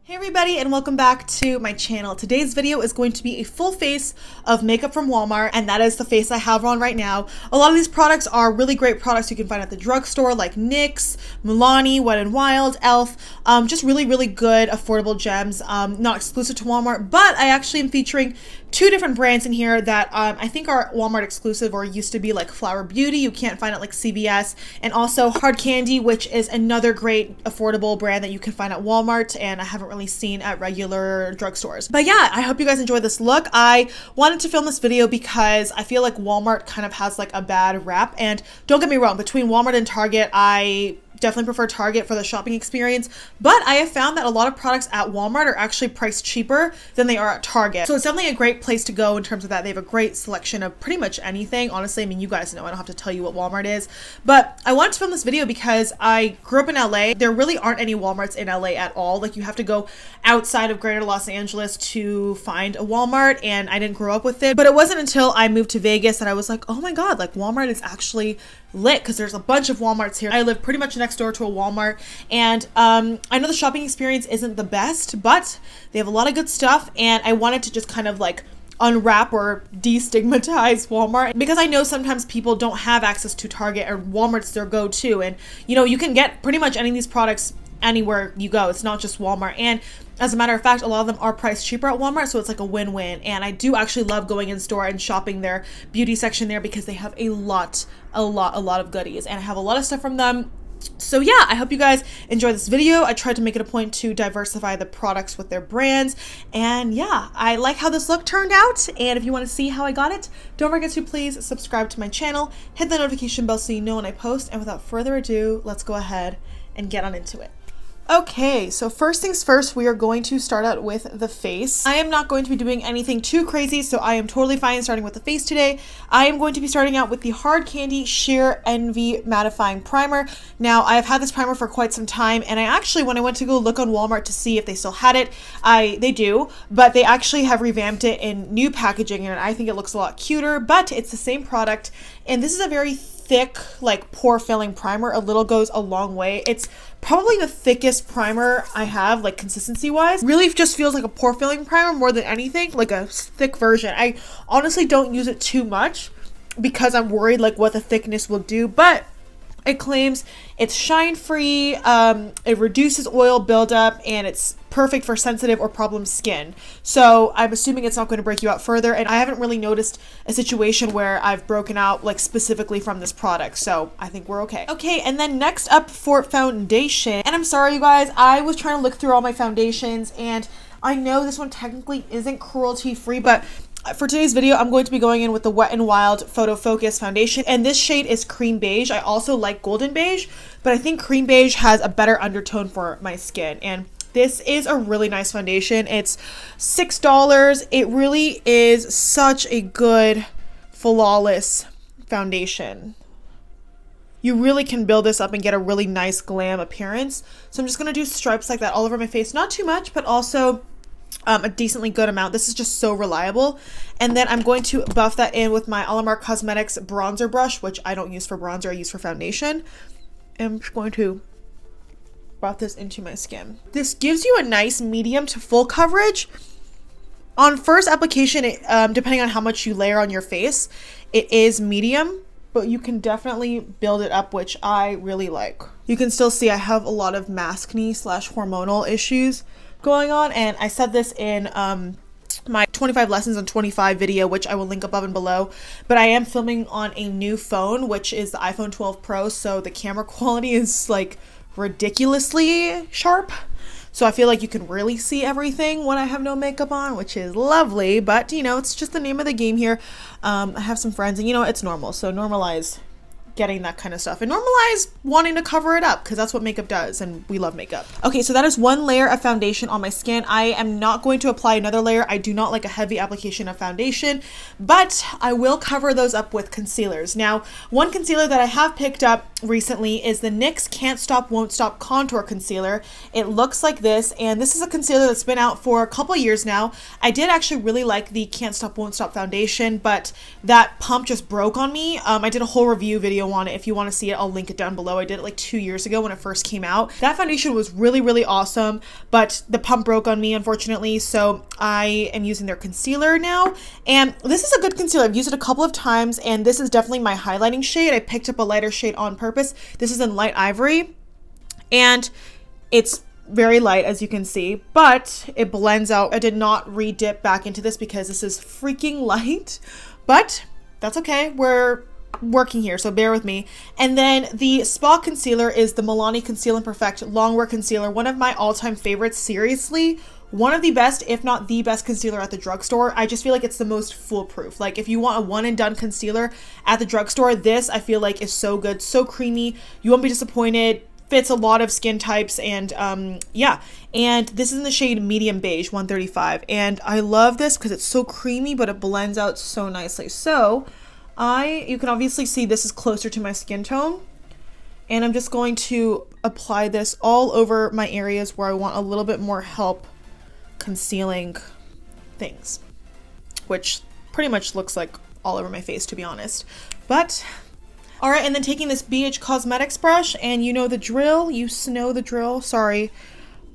Hey everybody, and welcome back to my channel. Today's video is going to be a full face of makeup from Walmart, and that is the face I have on right now. A lot of these products are really great products you can find at the drugstore, like NYX, Milani, Wet n Wild, e.l.f. Just really good affordable gems, not exclusive to Walmart, but I actually am featuring two different brands in here that I think are Walmart exclusive or used to be, like Flower Beauty. You can't find it like CVS, and also Hard Candy, which is another great affordable brand that you can find at Walmart, and I haven't really seen at regular drugstores. But yeah, I hope you guys enjoy this look. I wanted to film this video because I feel like Walmart kind of has like a bad rap, and don't get me wrong, between Walmart and Target, I definitely prefer Target for the shopping experience, but I have found that a lot of products at Walmart are actually priced cheaper than they are at Target. So it's definitely a great place to go in terms of that. They have a great selection of pretty much anything. Honestly, I mean, you guys know, I don't have to tell you what Walmart is, but I wanted to film this video because I grew up in LA. There really aren't any Walmarts in LA at all. Like, you have to go outside of greater Los Angeles to find a Walmart, and I didn't grow up with it. But it wasn't until I moved to Vegas that I was like, oh my God, like Walmart is actually lit, because there's a bunch of Walmarts here. I live pretty much next door to a Walmart, and I know the shopping experience isn't the best, but they have a lot of good stuff, and I wanted to just kind of like unwrap or destigmatize Walmart, because I know sometimes people don't have access to Target, or Walmart's their go-to, and you know, you can get pretty much any of these products anywhere you go. It's not just Walmart, and as a matter of fact, a lot of them are priced cheaper at Walmart, so it's like a win-win. And I do actually love going in store and shopping their beauty section there, because they have a lot of goodies, and I have a lot of stuff from them. So yeah, I hope you guys enjoy this video. I tried to make it a point to diversify the products with their brands, and yeah, I like how this look turned out. And if you want to see how I got it, don't forget to please subscribe to my channel, hit the notification bell so you know when I post, and without further ado, let's go ahead and get on into it. Okay, so first things first, we are going to start out with the face. I am not going to be doing anything too crazy, so I am totally fine starting with the face today. I am going to be starting out with the Hard Candy Sheer Envy Mattifying Primer. Now, I have had this primer for quite some time, and I actually, when I went to go look on Walmart to see if they still had it, they do, but they actually have revamped it in new packaging, and I think it looks a lot cuter, but it's the same product, and this is a very thick, like pore filling primer. A little goes a long way. It's probably the thickest primer I have, like consistency wise. Really just feels like a pore filling primer more than anything, like a thick version. I honestly don't use it too much because I'm worried like what the thickness will do, but it claims it's shine free, it reduces oil buildup, and it's perfect for sensitive or problem skin. So I'm assuming it's not going to break you out further, and I haven't really noticed a situation where I've broken out like specifically from this product, so I think we're okay. Okay, and then next up for foundation, and I'm sorry you guys, I was trying to look through all my foundations, and I know this one technically isn't cruelty free, but for today's video, I'm going to be going in with the Wet n Wild PhotoFocus foundation, and this shade is Cream Beige. I also like Golden Beige, but I think Cream Beige has a better undertone for my skin, and this is a really nice foundation. It's $6. It really is such a good, flawless foundation. You really can build this up and get a really nice glam appearance. So I'm just going to do stripes like that all over my face. Not too much, but also a decently good amount. This is just so reliable. And then I'm going to buff that in with my Amore Cosmetics bronzer brush, which I don't use for bronzer, I use for foundation. And I'm just going to buff this into my skin. This gives you a nice medium to full coverage. On first application, depending on how much you layer on your face, it is medium, but you can definitely build it up, which I really like. You can still see I have a lot of maskne / hormonal issues going on, and I said this in my 25 lessons on 25 video, which I will link above and below, but I am filming on a new phone, which is the iPhone 12 Pro, so the camera quality is like ridiculously sharp, so I feel like you can really see everything when I have no makeup on, which is lovely, but you know, it's just the name of the game here. I have some friends, and you know, it's normal, so normalize getting that kind of stuff and normalize wanting to cover it up, because that's what makeup does, and we love makeup. Okay, so that is one layer of foundation on my skin. I am not going to apply another layer. I do not like a heavy application of foundation, but I will cover those up with concealers. Now, one concealer that I have picked up recently is the NYX Can't Stop Won't Stop Contour Concealer. It looks like this, and this is a concealer that's been out for a couple years now. I did actually really like the Can't Stop Won't Stop foundation, but that pump just broke on me. I did a whole review video video on it. If you want to see it, I'll link it down below. I did it like 2 years ago when it first came out. That foundation was really, really awesome, but the pump broke on me, unfortunately, so I am using their concealer now. And this is a good concealer. I've used it a couple of times, and this is definitely my highlighting shade. I picked up a lighter shade on purpose. This is in light ivory, and it's very light, as you can see, but it blends out. I did not re-dip back into this because this is freaking light, but that's okay. We're working here, so bear with me. And then the Spa concealer is the Milani Conceal and Perfect Longwear Concealer, one of my all-time favorites. Seriously, one of the best, if not the best concealer at the drugstore. I just feel like it's the most foolproof. Like if you want a one and done concealer at the drugstore, this I feel like is so good, so creamy. You won't be disappointed. Fits a lot of skin types, and yeah, and this is in the shade medium beige 135, and I love this because it's so creamy, but it blends out so nicely. So you can obviously see this is closer to my skin tone, and I'm just going to apply this all over my areas where I want a little bit more help concealing things, which pretty much looks like all over my face, to be honest. But all right, and then taking this Beige Cosmetics brush, and you know the drill, you know the drill, sorry.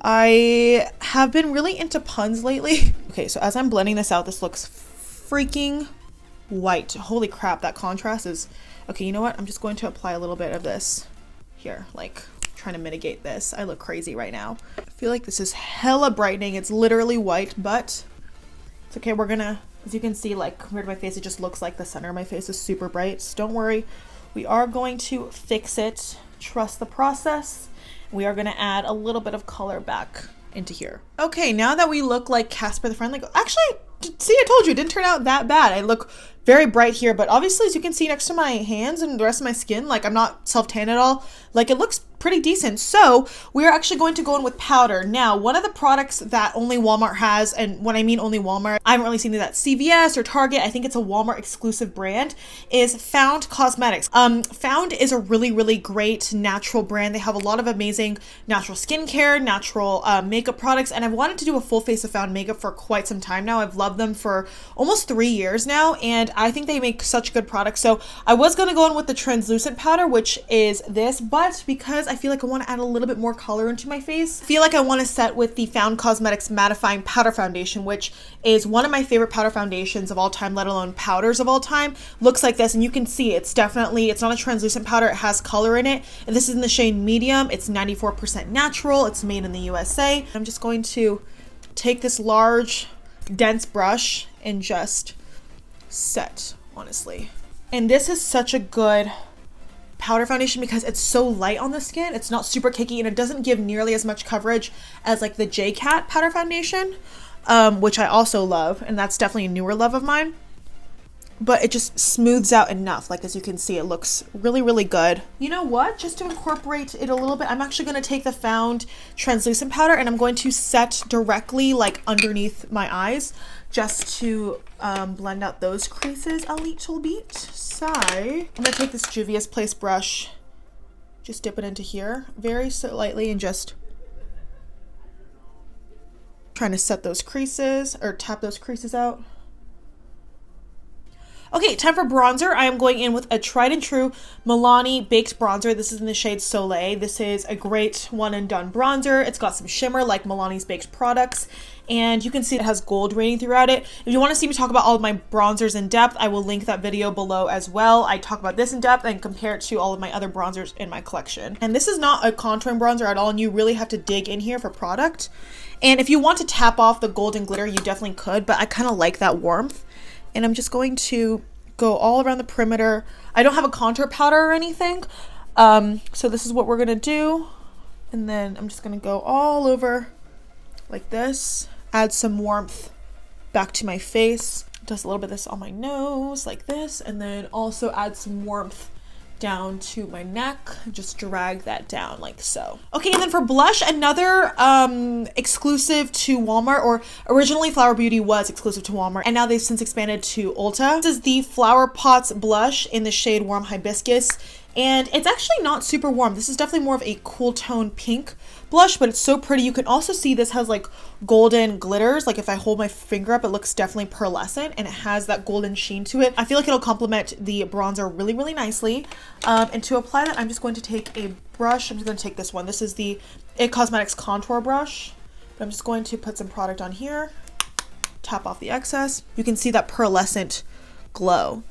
I have been really into puns lately. Okay, so as I'm blending this out, this looks freaking white. Holy crap, that contrast is, okay, you know what? I'm just going to apply a little bit of this here, like trying to mitigate this. I look crazy right now. I feel like this is hella brightening. It's literally white, but it's okay. We're gonna, as you can see, like compared to my face, it just looks like the center of my face is super bright. So don't worry. We are going to fix it. Trust the process. We are going to add a little bit of color back into here. Okay, now that we look like Casper the Friendly, actually, see, I told you, it didn't turn out that bad. I look very bright here, but obviously, as you can see next to my hands and the rest of my skin, like I'm not self-tan at all. Like it looks pretty decent. So we're actually going to go in with powder. Now, one of the products that only Walmart has, and when I mean only Walmart, I haven't really seen it at CVS or Target. I think it's a Walmart exclusive brand, is Found Cosmetics. Found is a really, really great natural brand. They have a lot of amazing natural skincare, natural makeup products, and I've wanted to do a full face of Found makeup for quite some time now. I've loved them for almost 3 years now, and I think they make such good products. So I was going to go in with the translucent powder, which is this, but because I feel like I want to add a little bit more color into my face, I feel like I want to set with the Found Cosmetics Mattifying Powder Foundation, which is one of my favorite powder foundations of all time, let alone powders of all time. Looks like this, and you can see it's definitely, it's not a translucent powder, it has color in it, and this is in the shade medium. It's 94% natural, it's made in the USA. I'm just going to take this large, dense brush and just set, honestly. And this is such a good powder foundation because it's so light on the skin. It's not super cakey, and it doesn't give nearly as much coverage as like the J-Cat powder foundation, which I also love, and that's definitely a newer love of mine. But it just smooths out enough. Like as you can see, it looks really, really good. You know what? Just to incorporate it a little bit, I'm actually going to take the Found translucent powder and I'm going to set directly like underneath my eyes just to blend out those creases a little bit. So I'm going to take this Juvia's Place brush, just dip it into here very lightly and just trying to set those creases or tap those creases out. Okay, time for bronzer. I am going in with a tried and true Milani Baked Bronzer. This is in the shade Soleil. This is a great one and done bronzer. It's got some shimmer like Milani's Baked products, and you can see it has gold rating throughout it. If you want to see me talk about all of my bronzers in depth, I will link that video below as well. I talk about this in depth and compare it to all of my other bronzers in my collection. And this is not a contouring bronzer at all, and you really have to dig in here for product. And if you want to tap off the golden glitter, you definitely could, but I kind of like that warmth. And I'm just going to go all around the perimeter. I don't have a contour powder or anything, so this is what we're gonna do. And then I'm just gonna go all over like this, add some warmth back to my face, just a little bit of this on my nose like this, and then also add some warmth down to my neck, just drag that down like so. Okay, and then for blush, another exclusive to Walmart, or originally Flower Beauty was exclusive to Walmart, and now they've since expanded to Ulta. This is the Flower Pots blush in the shade Warm Hibiscus, and it's actually not super warm. This is definitely more of a cool tone pink, blush, but it's so pretty. You can also see this has like golden glitters. Like if I hold my finger up, it looks definitely pearlescent, and it has that golden sheen to it. I feel like it'll complement the bronzer really, really nicely. And to apply that, I'm just going to take a brush. I'm just going to take this one. This is the It Cosmetics contour brush. But I'm just going to put some product on here, tap off the excess. You can see that pearlescent glow.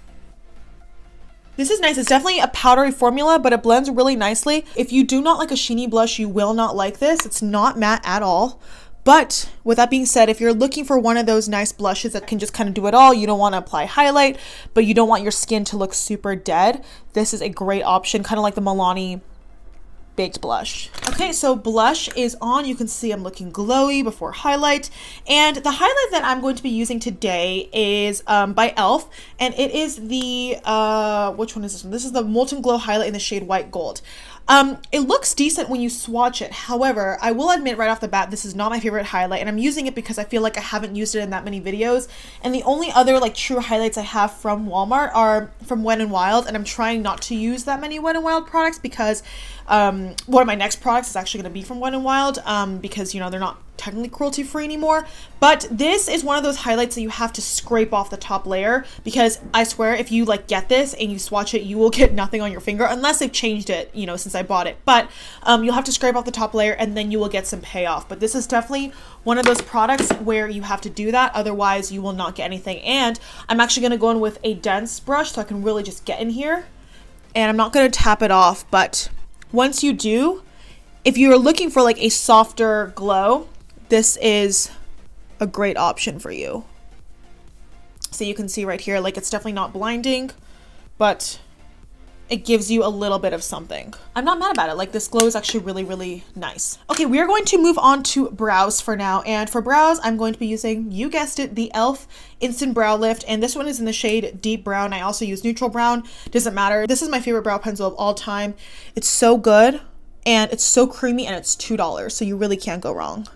This is nice. It's definitely a powdery formula, but it blends really nicely. If you do not like a sheeny blush, you will not like this. It's not matte at all. But with that being said, if you're looking for one of those nice blushes that can just kind of do it all, you don't want to apply highlight, but you don't want your skin to look super dead, this is a great option, kind of like the Milani baked blush. Okay, so blush is on. You can see I'm looking glowy before highlight, and the highlight that I'm going to be using today is by e.l.f, and it is the which one is this one? This is the Molten Glow highlight in the shade White Gold. It looks decent when you swatch it. However, I will admit right off the bat, this is not my favorite highlight, and I'm using it because I feel like I haven't used it in that many videos. And the only other like true highlights I have from Walmart are from Wet n Wild, and I'm trying not to use that many Wet n Wild products because one of my next products is actually going to be from Wet n Wild because, you know, they're not technically cruelty free anymore. But this is one of those highlights that you have to scrape off the top layer, because I swear if you like get this and you swatch it, you will get nothing on your finger unless they've changed it, you know, since I bought it. But you'll have to scrape off the top layer and then you will get some payoff. But this is definitely one of those products where you have to do that, otherwise you will not get anything. And I'm actually going to go in with a dense brush so I can really just get in here, and I'm not going to tap it off. But once you do, if you're looking for like a softer glow, this is a great option for you. So you can see right here, like it's definitely not blinding, but it gives you a little bit of something. I'm not mad about it. Like this glow is actually really, really nice. Okay, we are going to move on to brows for now. And for brows, I'm going to be using, you guessed it, the e.l.f. Instant Brow Lift. And this one is in the shade Deep Brown. I also use neutral brown, doesn't matter. This is my favorite brow pencil of all time. It's so good and it's so creamy, and it's $2. So you really can't go wrong.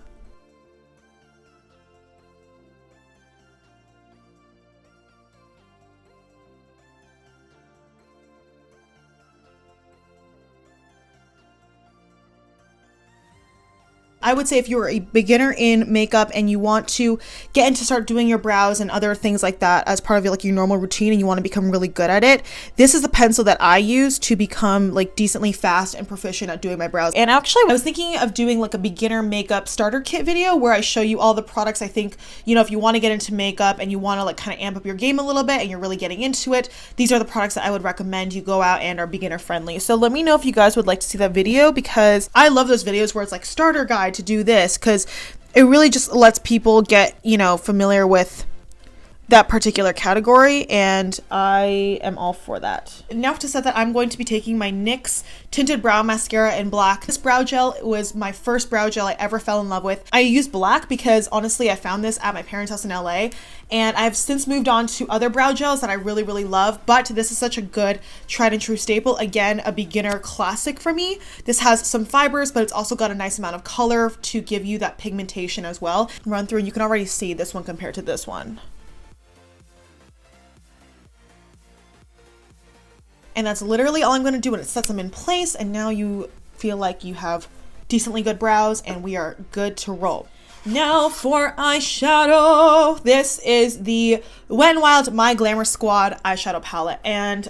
I would say if you're a beginner in makeup and you want to get into start doing your brows and other things like that as part of like your normal routine, and you want to become really good at it, this is the pencil that I use to become like decently fast and proficient at doing my brows. And actually I was thinking of doing like a beginner makeup starter kit video where I show you all the products I think, you know, if you want to get into makeup and you want to like kind of amp up your game a little bit and you're really getting into it, these are the products that I would recommend you go out and are beginner friendly. So let me know if you guys would like to see that video, because I love those videos where it's like starter guide to do this, because it really just lets people get, you know, familiar with that particular category, and I am all for that. Now to set that, I'm going to be taking my NYX Tinted Brow Mascara in black. This brow gel was my first brow gel I ever fell in love with. I use black because honestly I found this at my parents' house in LA, and I've since moved on to other brow gels that I really, really love, but this is such a good tried and true staple. Again, a beginner classic for me. This has some fibers, but it's also got a nice amount of color to give you that pigmentation as well. Run through and you can already see this one compared to this one. And that's literally all I'm going to do, and it sets them in place, and now you feel like you have decently good brows and we are good to roll. Now for eyeshadow. This is the Wet n Wild My Glamour Squad eyeshadow palette, and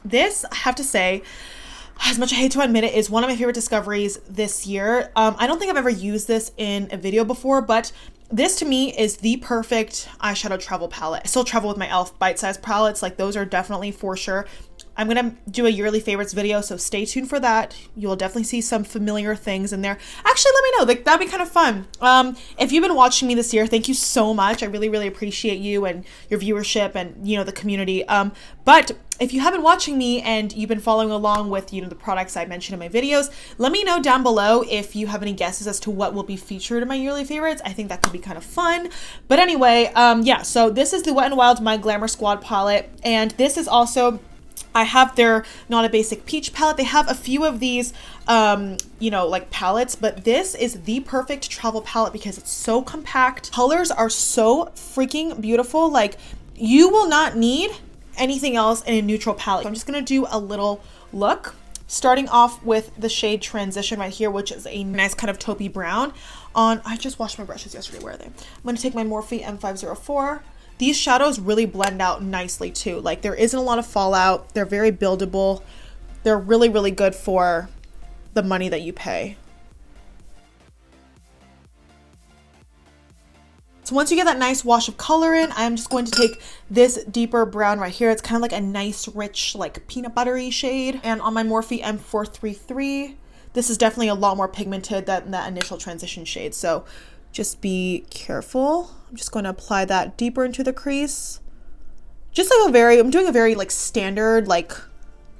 this, I have to say, as much as I hate to admit it, is one of my favorite discoveries this year. I don't think I've ever used this in a video before, but this to me is the perfect eyeshadow travel palette. I still travel with my e.l.f. bite-sized palettes, like those are definitely for sure. I'm gonna do a yearly favorites video, so stay tuned for that. You will definitely see some familiar things in there. Actually, let me know, like that'd be kind of fun. If you've been watching me this year, thank you so much. I really, really appreciate you and your viewership and, you know, the community. But if you have been watching me and you've been following along with, you know, the products I mentioned in my videos, let me know down below if you have any guesses as to what will be featured in my yearly favorites. I think that could be kind of fun. But anyway, yeah, so this is the Wet n Wild My Glamour Squad palette, and this is also, I have their Not a Basic Peach palette. They have a few of these, you know, like palettes, but this is the perfect travel palette because it's so compact. Colors are so freaking beautiful. Like, you will not need anything else in a neutral palette. So I'm just gonna do a little look. starting off with the shade Transition right here, which is a nice kind of taupey brown. I just washed my brushes yesterday. Where are they? I'm going to take my Morphe M504. These shadows really blend out nicely too. Like, there isn't a lot of fallout. They're very buildable. They're really, really good for the money that you pay. So once you get that nice wash of color in, I'm just going to take this deeper brown right here. It's kind of like a nice, rich, like peanut buttery shade. And on my Morphe M433, this is definitely a lot more pigmented than that initial Transition shade. So just be careful. I'm just going to apply that deeper into the crease. Just like I'm doing a very like standard, like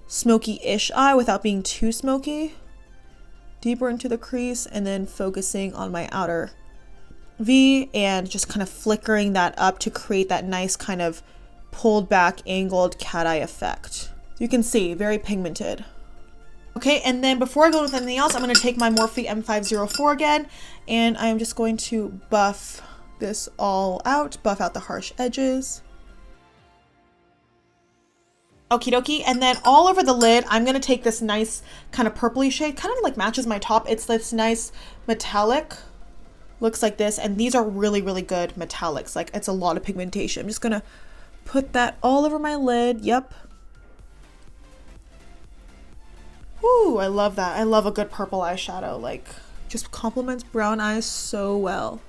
smoky-ish eye without being too smoky. Deeper into the crease and then focusing on my outer V and just kind of flickering that up to create that nice kind of pulled back angled cat eye effect. You can see, very pigmented. Okay, and then before I go with anything else, I'm going to take my Morphe M504 again, and I'm just going to buff this all out, buff out the harsh edges. Okie dokie, and then all over the lid, I'm going to take this nice kind of purpley shade, kind of like matches my top. It's this nice metallic. Looks like this, and these are really, really good metallics. Like, it's a lot of pigmentation. I'm just gonna put that all over my lid. Yep. Ooh, I love that. I love a good purple eyeshadow. Like, just complements brown eyes so well.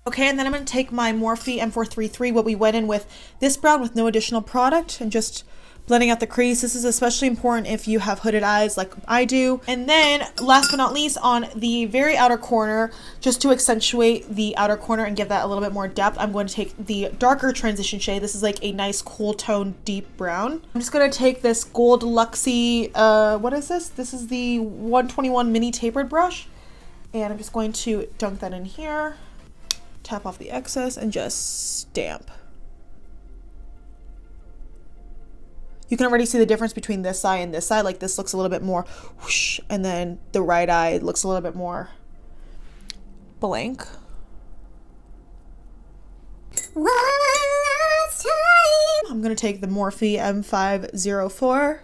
Okay, and then I'm gonna take my Morphe M433, what we went in with this brown with no additional product, and just blending out the crease. This is especially important if you have hooded eyes like I do. And then last but not least, on the very outer corner, just to accentuate the outer corner and give that a little bit more depth, I'm going to take the darker Transition shade. This is like a nice cool tone deep brown. I'm just going to take this gold luxy, what is this? This is the 121 mini tapered brush. And I'm just going to dunk that in here, tap off the excess, and just stamp. You can already see the difference between this eye and this eye. Like, this looks a little bit more whoosh, and then the right eye looks a little bit more blank. One last time. I'm gonna take the Morphe M504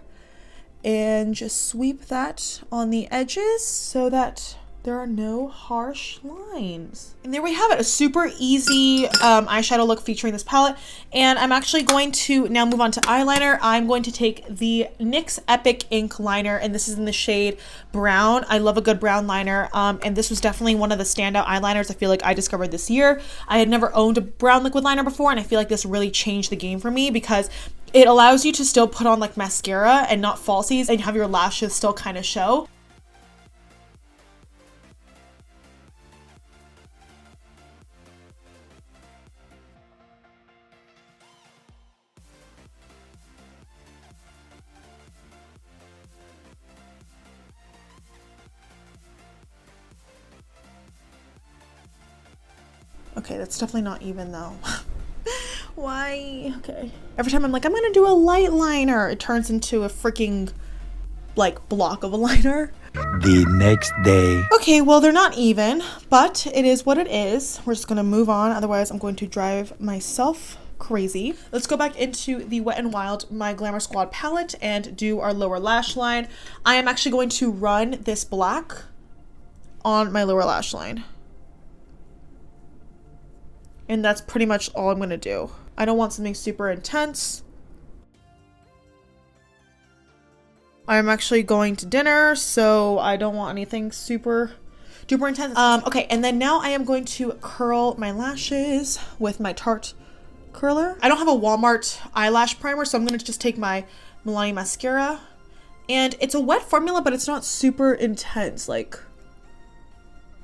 and just sweep that on the edges so that there are no harsh lines. And there we have it, a super easy eyeshadow look featuring this palette. And I'm actually going to now move on to eyeliner. I'm going to take the NYX Epic Ink Liner, and this is in the shade Brown. I love a good brown liner, and this was definitely one of the standout eyeliners I feel like I discovered this year. I had never owned a brown liquid liner before, and I feel like this really changed the game for me because it allows you to still put on like mascara and not falsies and have your lashes still kind of show. Okay, that's definitely not even though. Why? Okay. Every time I'm like, I'm gonna do a light liner, it turns into a freaking like block of a liner. The next day. Okay, well, they're not even, but it is what it is. We're just gonna move on, otherwise I'm going to drive myself crazy. Let's go back into the Wet n Wild, my Glamour Squad palette, and do our lower lash line. I am actually going to run this black on my lower lash line. And that's pretty much all I'm gonna do. I don't want something super intense. I'm actually going to dinner, so I don't want anything super duper intense. Okay, and then now I am going to curl my lashes with my Tarte curler. I don't have a Walmart eyelash primer, so I'm gonna just take my Milani mascara. And it's a wet formula, but it's not super intense. Like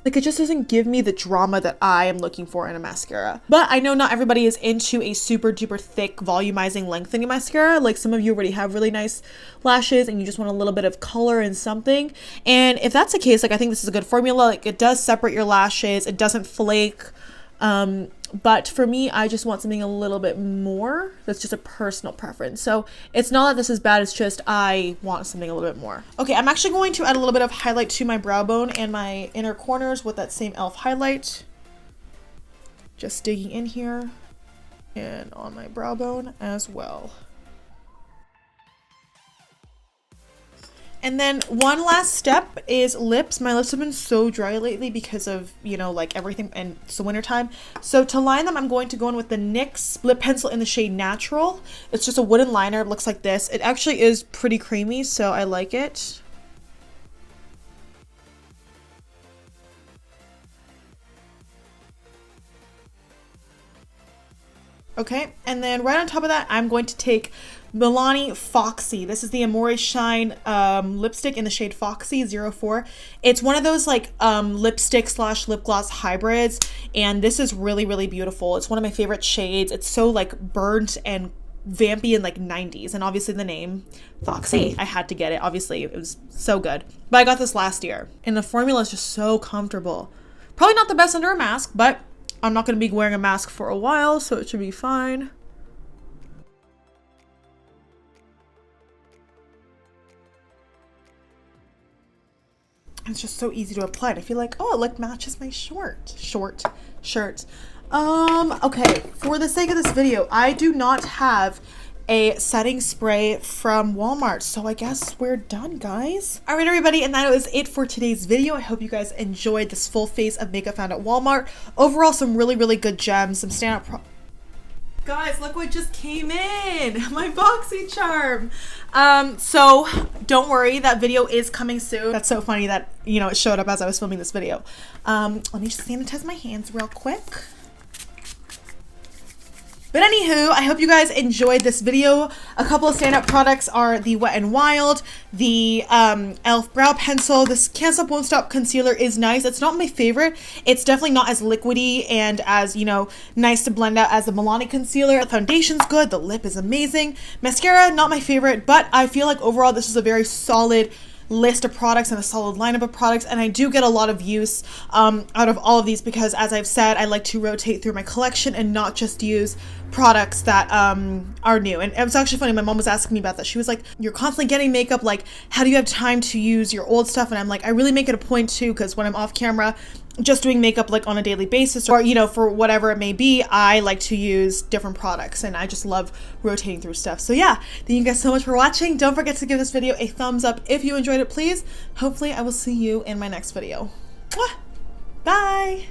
it just doesn't give me the drama that I am looking for in a mascara. But I know not everybody is into a super duper thick volumizing lengthening mascara. Like, some of you already have really nice lashes and you just want a little bit of color and something. And if that's the case, like, I think this is a good formula. Like, it does separate your lashes, it doesn't flake. But for me, I just want something a little bit more. That's just a personal preference. So it's not that this is bad, it's just I want something a little bit more. Okay, I'm actually going to add a little bit of highlight to my brow bone and my inner corners with that same e.l.f. highlight. Just digging in here and on my brow bone as well. And then one last step is lips. My lips have been so dry lately because of, you know, like everything, and it's the winter time. So to line them, I'm going to go in with the NYX Lip Pencil in the shade Natural. It's just a wooden liner. It looks like this. It actually is pretty creamy, so I like it. Okay, and then right on top of that, I'm going to take Milani Foxy. This is the Amore Shine lipstick in the shade Foxy 04. It's one of those like lipstick slash lip gloss hybrids, and this is really, really beautiful. It's one of my favorite shades. It's so like burnt and vampy and like 90s, and obviously the name Foxy. I had to get it. Obviously, it was so good. But I got this last year, and the formula is just so comfortable. Probably not the best under a mask, but I'm not going to be wearing a mask for a while, so it should be fine. It's just so easy to apply. I feel like, oh, it like matches my shirt. Okay, for the sake of this video, I do not have a setting spray from Walmart, so I guess we're done, guys. All right, everybody, and that was it for today's video. I hope you guys enjoyed this full face of makeup found at Walmart. Overall, some really, really good gems, some standout guys, look what just came in, my BoxyCharm. So don't worry, that video is coming soon. That's so funny that, you know, it showed up as I was filming this video. Let me just sanitize my hands real quick. But anywho, I hope you guys enjoyed this video. A couple of standout products are the Wet n Wild, the e.l.f. brow pencil. This Can't Stop Won't Stop concealer is nice. It's not my favorite. It's definitely not as liquidy and as, you know, nice to blend out as the Milani concealer. The foundation's good. The lip is amazing. Mascara, not my favorite, but I feel like overall this is a very solid list of products and a solid lineup of products, and I do get a lot of use out of all of these because, as I've said, I like to rotate through my collection and not just use products that are new. And it was actually funny, my mom was asking me about that. She was like, you're constantly getting makeup, like how do you have time to use your old stuff? And I'm like, I really make it a point to, because when I'm off camera just doing makeup like on a daily basis, or, you know, for whatever it may be, I like to use different products, and I just love rotating through stuff. So yeah, thank you guys so much for watching. Don't forget to give this video a thumbs up if you enjoyed it, please. Hopefully I will see you in my next video. Mwah! Bye.